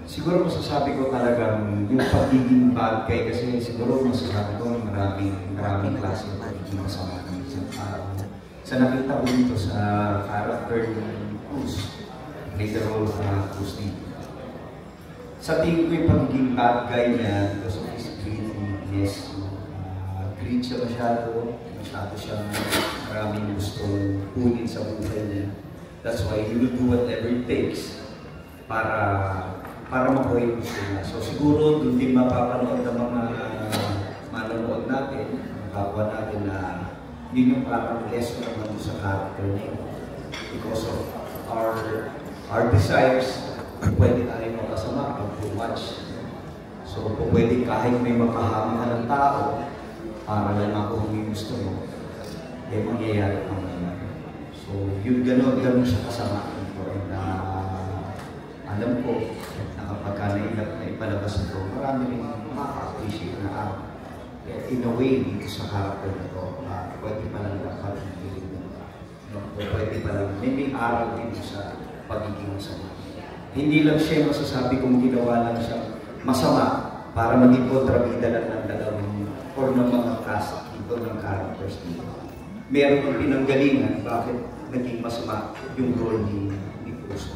Siguro masasabi ko talagang yung pagiging bad guy kasi siguro masasabi ko maraming klase ng pagiging masama ng isang tao. Sa nakita ko dito sa character ng Cruz, may the role ng Cruz dito. Sa tingin ko yung pagiging bad guy niya because of his greediness, greed siya masyado siyang maraming gustong kunin sa buhay niya. That's why he will do whatever it takes para makuha yung gusto niya. So siguro doon din mapapanood ng mga manonood natin, makakuha natin na yun yung parang lesson naman sa character niya. Because of our desires, pwede tayo makasama pag too much. So pwede kahit may mapahama ka ng tao, para lang makuha yung gusto mo, eh mangyayari pang naman. So yun gano'n siya kasama. And alam ko, kapag naipalabas ito, marami rin makaka-appreciate na in a way dito sa character na ito, pwede palang dapat pwede palang may aral dito sa pagiging masama. Hindi lang siya masasabi kung ginawa lang siya masama para maging kontrabida lang ng dalawang or ng mga cast dito ng characters dito. Meron ng pinanggalingan bakit naging masama yung role ni Cruz.